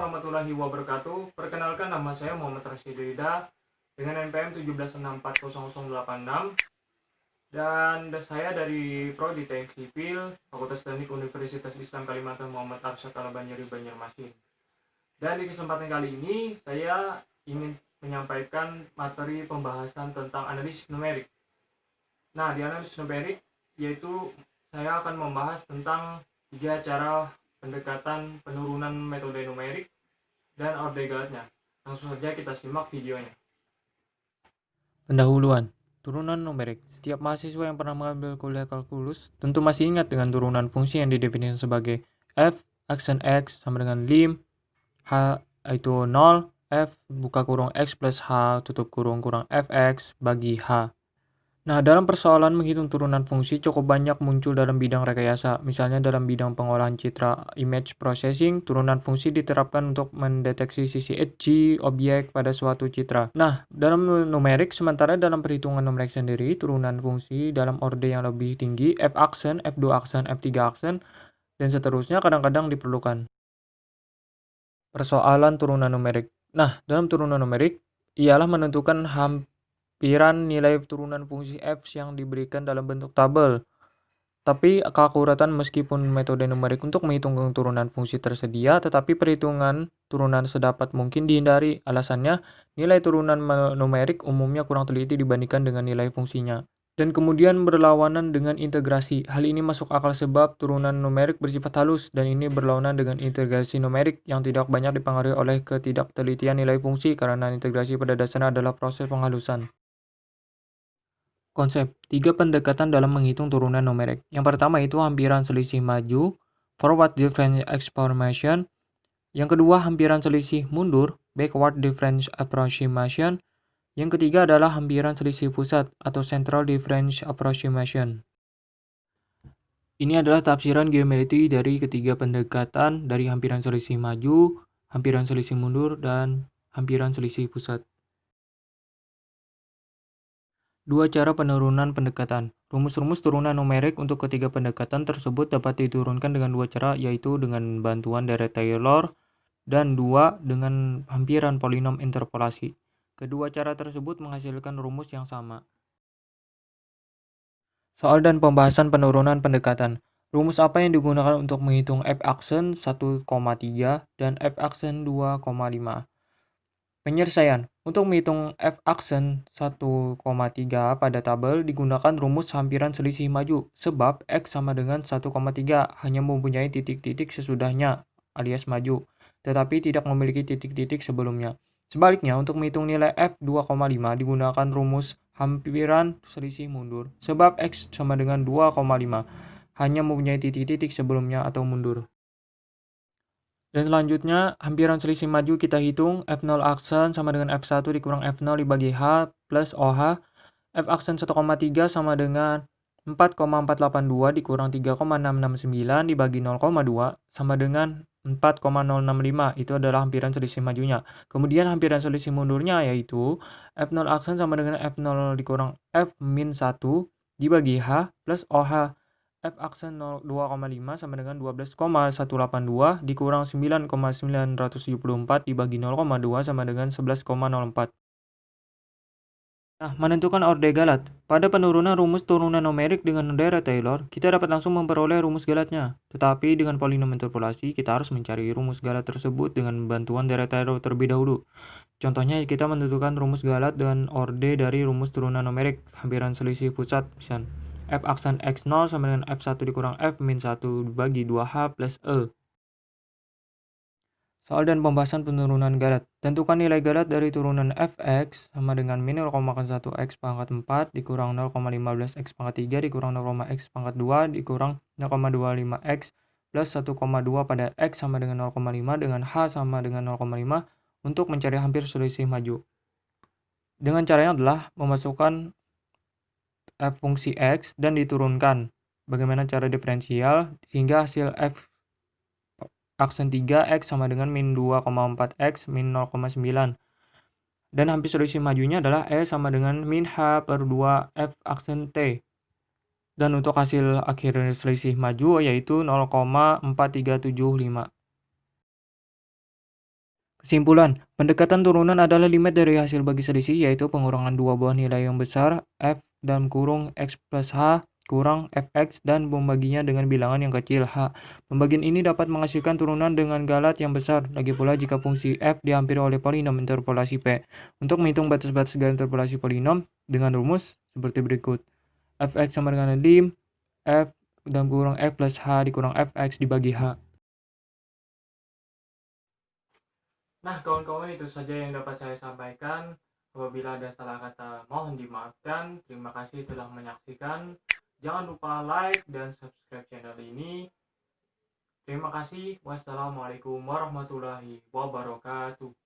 warahmatullahi wabarakatuh. Perkenalkan, nama saya Muhammad Rashid Rida dengan NPM 17640086 dan saya dari Prodi Teknik Sipil Fakultas Teknik Universitas Islam Kalimantan Muhammad Arsyad Al-Banjari Banjarmasin. Dan di kesempatan kali ini saya ingin menyampaikan materi pembahasan tentang analisis numerik. Nah, di analisis numerik yaitu saya akan membahas tentang 3 cara pendekatan penurunan metode numerik dan orde galatnya. Langsung saja kita simak videonya. Pendahuluan, turunan numerik. Setiap mahasiswa yang pernah mengambil kuliah kalkulus tentu masih ingat dengan turunan fungsi yang didefinisikan sebagai f aksen x sama dengan lim h itu 0, f buka kurung x plus h tutup kurung fx bagi h. Nah, dalam persoalan menghitung turunan fungsi cukup banyak muncul dalam bidang rekayasa. Misalnya dalam bidang pengolahan citra image processing, turunan fungsi diterapkan untuk mendeteksi sisi edgy objek pada suatu citra. Nah, dalam numerik, sementara dalam perhitungan numerik sendiri, turunan fungsi dalam orde yang lebih tinggi, f aksen, f2 aksen, f3 aksen, dan seterusnya kadang-kadang diperlukan. Persoalan turunan numerik. Nah, dalam turunan numerik, ialah menentukan hampiran nilai turunan fungsi f yang diberikan dalam bentuk tabel. Tapi keakuratan meskipun metode numerik untuk menghitung turunan fungsi tersedia, tetapi perhitungan turunan sedapat mungkin dihindari. Alasannya, nilai turunan numerik umumnya kurang teliti dibandingkan dengan nilai fungsinya. Dan kemudian berlawanan dengan integrasi. Hal ini masuk akal sebab turunan numerik bersifat halus, dan ini berlawanan dengan integrasi numerik yang tidak banyak dipengaruhi oleh ketidaktelitian nilai fungsi, karena integrasi pada dasarnya adalah proses penghalusan. Konsep 3 pendekatan dalam menghitung turunan numerik. Yang pertama itu hampiran selisih maju, forward difference approximation. Yang kedua hampiran selisih mundur, backward difference approximation. Yang ketiga adalah hampiran selisih pusat atau central difference approximation. Ini adalah tafsiran geometri dari ketiga pendekatan dari hampiran selisih maju, hampiran selisih mundur, dan hampiran selisih pusat. 2 cara penurunan pendekatan. Rumus-rumus turunan numerik untuk ketiga pendekatan tersebut dapat diturunkan dengan 2 cara, yaitu dengan bantuan deret Taylor dan 2 dengan hampiran polinom interpolasi. Kedua cara tersebut menghasilkan rumus yang sama. Soal dan pembahasan penurunan pendekatan. Rumus apa yang digunakan untuk menghitung f aksen 1,3 dan f aksen 2,5? Penyelesaian. Untuk menghitung f aksen 1,3 pada tabel digunakan rumus hampiran selisih maju, sebab x sama dengan 1,3 hanya mempunyai titik-titik sesudahnya alias maju, tetapi tidak memiliki titik-titik sebelumnya. Sebaliknya, untuk menghitung nilai f 2,5 digunakan rumus hampiran selisih mundur, sebab x sama dengan 2,5 hanya mempunyai titik-titik sebelumnya atau mundur. Dan selanjutnya, hampiran selisih maju kita hitung, F0 aksen sama dengan F1 dikurang F0 dibagi H plus OH. F aksen 1,3 sama dengan 4,482 dikurang 3,669 dibagi 0,2 sama dengan 4,065. Itu adalah hampiran selisih majunya. Kemudian hampiran selisih mundurnya yaitu F0 aksen sama dengan F0 dikurang F-1 dibagi H plus OH. F aksen 2,5 sama dengan 12,182 dikurang 9,974 dibagi 0,2 sama dengan 11,04. Nah, menentukan orde galat. Pada penurunan rumus turunan numerik dengan deret Taylor, kita dapat langsung memperoleh rumus galatnya. Tetapi dengan polinom interpolasi, kita harus mencari rumus galat tersebut dengan bantuan deret Taylor terlebih dahulu. Contohnya, kita menentukan rumus galat dengan orde dari rumus turunan numerik, hampiran selisih pusat, misalnya f aksen x0 sama dengan f1 dikurang f-1 dibagi 2h plus e. Soal dan pembahasan penurunan galat. Tentukan nilai galat dari turunan fx sama dengan min 0,1 x pangkat 4 dikurang 0,15 x pangkat 3 dikurang 0,x pangkat 2 dikurang 0,25 x plus 1,2 pada x sama dengan 0,5 dengan h sama dengan 0,5 untuk mencari hampir selisih maju. Dengan caranya adalah memasukkan f fungsi x dan diturunkan. Bagaimana cara diferensial sehingga hasil f aksen 3x sama dengan min 2,4x min 0,9. Dan hampir selisih majunya adalah E sama dengan min h per 2 f aksen t. Dan untuk hasil akhir selisih maju yaitu 0,4375. Kesimpulan, pendekatan turunan adalah limit dari hasil bagi selisih, yaitu pengurangan dua buah nilai yang besar, f dalam kurung x plus h kurang fx dan membaginya dengan bilangan yang kecil h. Pembagian ini dapat menghasilkan turunan dengan galat yang besar, lagi pula jika fungsi f dihampiri oleh polinom interpolasi p. Untuk menghitung batas-batas segala interpolasi polinom dengan rumus seperti berikut. Fx sama dengan lim f dalam kurung f plus h dikurang fx dibagi h. Nah, kawan-kawan, itu saja yang dapat saya sampaikan. Apabila ada salah kata, mohon dimaafkan. Terima kasih telah menyaksikan. Jangan lupa like dan subscribe channel ini. Terima kasih. Wassalamualaikum warahmatullahi wabarakatuh.